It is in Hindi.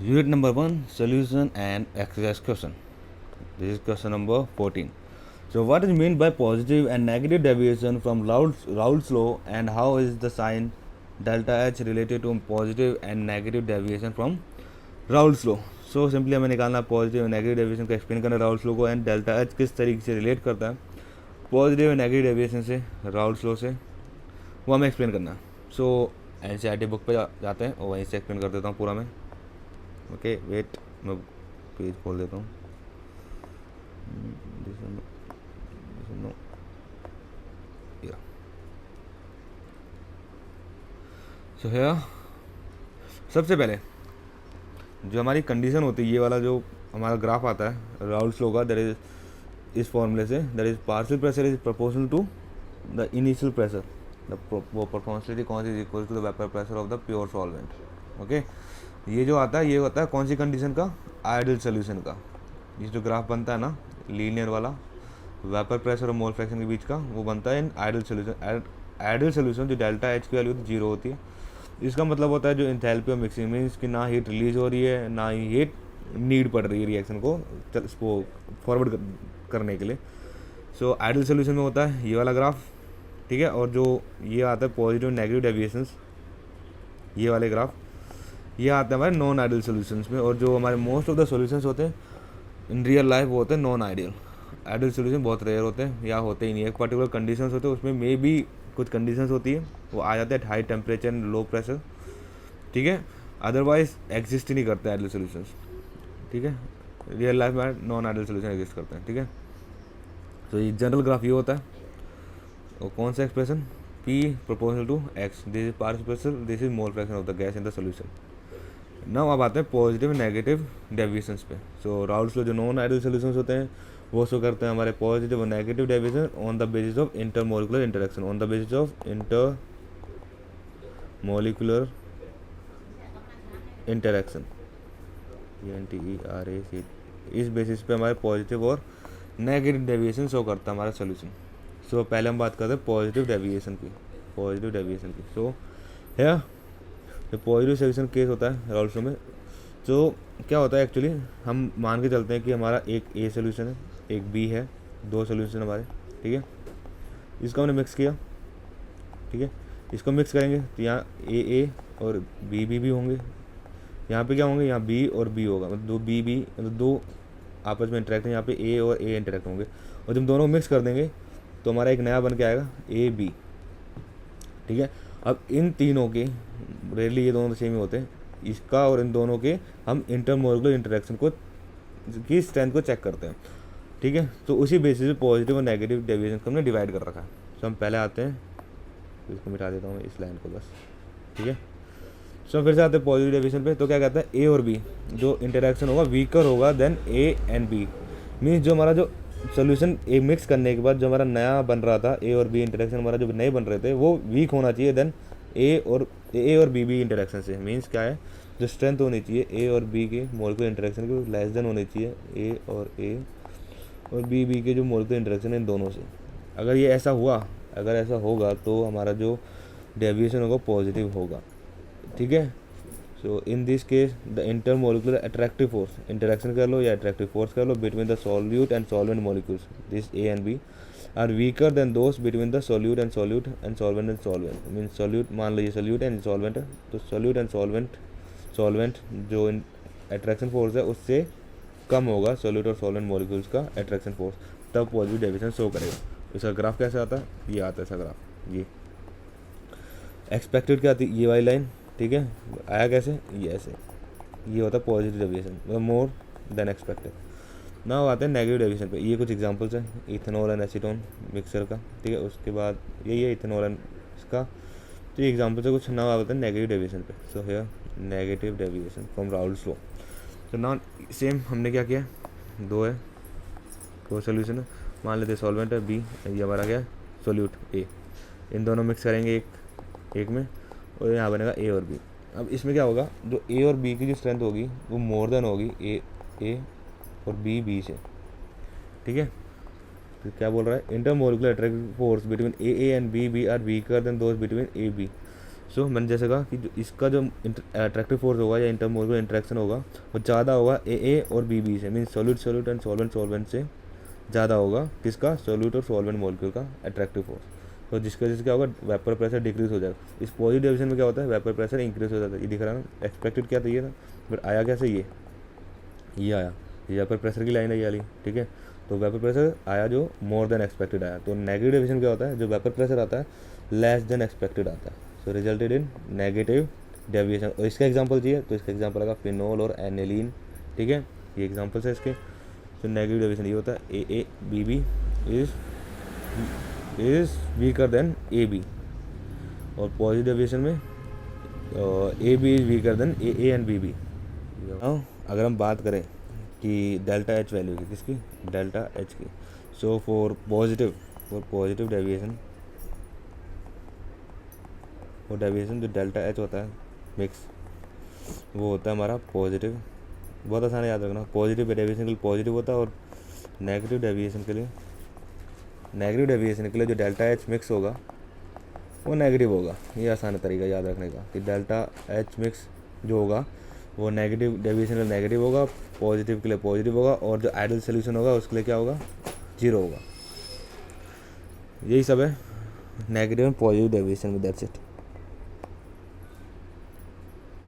Unit number 1, solution and exercise question. This is question number 14. So what is meant by positive and negative deviation from Raoult's law, and how is the sign delta H related to positive and negative deviation from Raoult's law? So simply हमें निकालना पॉजिटिव और नेगेटिव डेविएशन को एक्सप्लेन करना राउल्स लॉ को, एंड डेल्टा एच किस तरीके से रिलेट करता है पॉजिटिव और नेगेटिव डेविएशन से राउल्स लॉ से, वो हमें एक्सप्लेन करना है. सो एनसीईआरटी बुक पे जाते हैं और वहीं से एक्सप्लेन कर देता हूँ पूरा मैं. ओके वेट, मैं पेज खोल देता हूँ. सो है, सबसे पहले जो हमारी कंडीशन होती है, ये वाला जो हमारा ग्राफ आता है राउल्स लॉ का, दैट इज इस फॉर्मूले से, that is partial pressure is proportional to the initial pressure, वो प्रोपोर्शनलिटी कौन सी is equal to the vapour pressure of the pure solvent. Okay, ये जो आता है ये होता है कौन सी कंडीशन का, आइडियल सोल्यूशन का. ये जो ग्राफ बनता है ना लीनियर वाला वेपर प्रेशर और मोल फ्रैक्शन के बीच का, वो बनता है in ideal solution. Ideal solution जो डेल्टा एच की वैल्यू जीरो होती है, इसका मतलब होता है जो इंथैल्पी ऑफ मिक्सिंग मीन्स कि ना हीट रिलीज हो रही है ना ही हीट नीड पड़ रही है रिएक्शन को फॉरवर्ड करने के लिए. सो आइडियल सोल्यूशन में होता है ये वाला ग्राफ, ठीक है. और जो ये आता है पॉजिटिव नेगेटिव डेविएशंस, ये वाले ग्राफ ये आते हैं हमारे नॉन आइडियल सोल्यूशंस में. और जो हमारे मोस्ट ऑफ द सोल्यूशंस होते हैं इन रियल लाइफ वो होते हैं नॉन आइडियल. आइडियल सोल्यूशन बहुत रेयर होते हैं या होते ही नहीं. एक पर्टिकुलर कंडीशंस होते हैं, उसमें मे बी कुछ कंडीशंस होती है वो आ जाते हैं high temperature and low pressure, ठीक है. अदरवाइज एग्जिस्ट ही नहीं करते आइडियल सोल्यूशंस, ठीक है. रियल लाइफ में नॉन आइडियल सोल्यूशन एग्जिस्ट करते हैं, ठीक है. तो ये जनरल ग्राफ ये होता है. और कौन सा expression, P proportional to X, this is partial pressure, this is mole fraction of the gas in the solution. Now अब आते हैं पॉजिटिव नेगेटिव डेविएशंस पे. सो राउल्स लॉ जो नॉन आइडियल सोल्यूशंस होते हैं वो शो करते हैं हमारे पॉजिटिव और negative deviation on the basis of intermolecular interaction, on the basis of intermolecular interaction, INTERAC. इस बेसिस पे हमारे पॉजिटिव और नेगेटिव डेविएशन शो करता है हमारा सोल्यूशन. सो पहले हम बात करते हैं पॉजिटिव डेविएशन की, पॉजिटिव डेविएशन की. सो है जो पॉजिटिव सोल्यूशन केस होता है राउल्स लॉ में, तो क्या होता है एक्चुअली, हम मान के चलते हैं कि हमारा एक ए सोल्यूशन है एक बी है, दो सोल्यूशन हमारे, ठीक है. इसको हमने मिक्स किया, ठीक है. इसको मिक्स करेंगे तो यहाँ ए और बी भी होंगे. यहाँ पे क्या होंगे, यहाँ बी और बी होगा, मतलब दो बी मतलब दो आपस में इंटरेक्ट है, यहाँ पे ए और ए इंटरेक्ट होंगे. और जब दोनों मिक्स कर देंगे तो हमारा एक नया बन के आएगा ए बी, ठीक है. अब इन तीनों के रेयरली ये दोनों सेम ही होते हैं, इसका और इन दोनों के हम इंटरमोलिकुलर इंटरेक्शन को की स्ट्रेंथ को चेक करते हैं, ठीक है. तो उसी बेसिस पे पॉजिटिव और नेगेटिव डेविएशन को हमने डिवाइड कर रखा है. तो हम पहले आते हैं, इसको मिटा देता हूँ इस लाइन को बस, ठीक है. सो फिर से आते हैं पॉजिटिव डेविएशन पे. तो क्या कहता है, ए और बी जो इंटरेक्शन होगा वीकर होगा than A and B. Means जो हमारा जो सोल्यूशन ए मिक्स करने के बाद जो हमारा नया बन रहा था ए और बी इंटरेक्शन हमारा जो नए बन रहे थे वो वीक होना चाहिए देन ए और बी इंटरेक्शन से. मीन्स क्या है, जो स्ट्रेंथ होनी चाहिए ए और बी के मोलिकुलर इंटरेक्शन की लेस देन होनी चाहिए ए और बी के जो मोलिकुलर इंटरेक्शन है इन दोनों से. अगर ये ऐसा हुआ, अगर ऐसा होगा तो हमारा जो डेविएशन होगा पॉजिटिव होगा, ठीक है. So in this case the intermolecular attractive force, interaction कर लो या अट्रैक्टिव फोर्स कर लो between the solute and solvent molecules, this A and B are weaker than those between the solute and solvent and solvent. Means solute, मान लीजिए सॉल्यूट एंड सॉल्वेंट है, तो सॉल्यूट एंड सॉल्वेंट जो अट्रैक्शन फोर्स है उससे कम होगा सॉल्यूट और सॉल्वेंट मॉलिक्यूल्स का अट्रैक्शन फोर्स, तब पॉजिटिव डेविएशन शो करेगा. इसका ग्राफ कैसे आता है, ये आता है इसका ग्राफ. ये एक्सपेक्टेड क्या आती है, ये वाली लाइन, ठीक है. आया कैसे, ये ऐसे, ये होता है पॉजिटिव डेविएशन, मतलब मोर देन एक्सपेक्टेड. ना आते हैं नेगेटिव डेविएशन पे. ये कुछ एग्जांपल्स हैं इथेनॉल एंड एसीटोन मिक्सर का, ठीक है. उसके बाद यही है इथेनॉल एंड इसका, तो ये एग्जांपल्स है कुछ. ना आते हैं नेगेटिव डेविएशन पे. So here negative deviation from Raoult's law. तो ना सेम हमने क्या किया, दो है, दो सोल्यूशन है, मान लेते सॉल्वेंट है बी, ये हमारा क्या सोल्यूट ए. इन दोनों मिक्स करेंगे एक में और यहाँ बनेगा ए और बी. अब इसमें क्या होगा, जो ए और बी की जो स्ट्रेंथ होगी वो मोर देन होगी ए और बी से, ठीक है. तो क्या बोल रहा है, intermolecular attractive force between A and B are weaker than those between A B. So मैंने जैसे कहा कि जो इसका जो अट्रैक्टिव फोर्स होगा या इंटरमोलिकुलर इंटरेक्शन होगा वो ज़्यादा होगा ए और बी से, मीन सॉल्यूट एंड सॉल्वेंट से ज़्यादा होगा किसका, सॉल्यूट और सॉल्वेंट मॉलिक्यूल का अट्रैक्टिव फोर्स। तो जिसकी वजह से क्या होगा, वेपर प्रेशर डिक्रीज हो जाएगा। इस पॉजिटिव डेविएशन में क्या होता है, वेपर प्रेशर इंक्रीज हो जाता है। ये दिख रहा है ना, एक्सपेक्टेड क्या था ये था, बट आया कैसे ये आया, ये वेपर प्रेशर की लाइन है ये वाली, ठीक है। तो वेपर प्रेशर आया जो मोर देन एक्सपेक्टेड आया। तो नेगेटिव डेविएशन क्या होता है, जो वेपर प्रेशर आता है लेस देन एक्सपेक्टेड आता है, सो रिजल्टेड इन नेगेटिव डेविएशन। और इसका एग्जांपल चाहिए तो इसका एग्जांपल आएगा फिनोल और एनिलीन, ठीक है, ये एग्जांपल्स है इसके। तो नेगेटिव डेविएशन ये होता है A B B is weaker than A B, और पॉजिटिव डेविएशन में A B is weaker than A and B B. अगर हम बात करें कि डेल्टा एच वैल्यू की, किसकी, डेल्टा एच की, सो फॉर पॉजिटिव डेविएशन, वो डेविएशन जो डेल्टा एच होता है मिक्स, वो होता है हमारा पॉजिटिव। बहुत आसान है याद रखना, पॉजिटिव डेविएशन के लिए पॉजिटिव होता है और नेगेटिव डेविएशन के लिए जो डेल्टा एच मिक्स होगा वो नेगेटिव होगा। ये आसान तरीका याद रखने का कि डेल्टा एच मिक्स जो होगा वो नेगेटिव डेविएशन के लिए नेगेटिव होगा, पॉजिटिव के लिए पॉजिटिव होगा, और जो आइडियल सोल्यूशन होगा उसके लिए क्या होगा, जीरो होगा। यही सब है नेगेटिव एंड पॉजिटिव डेविएशन में, दैट्स इट।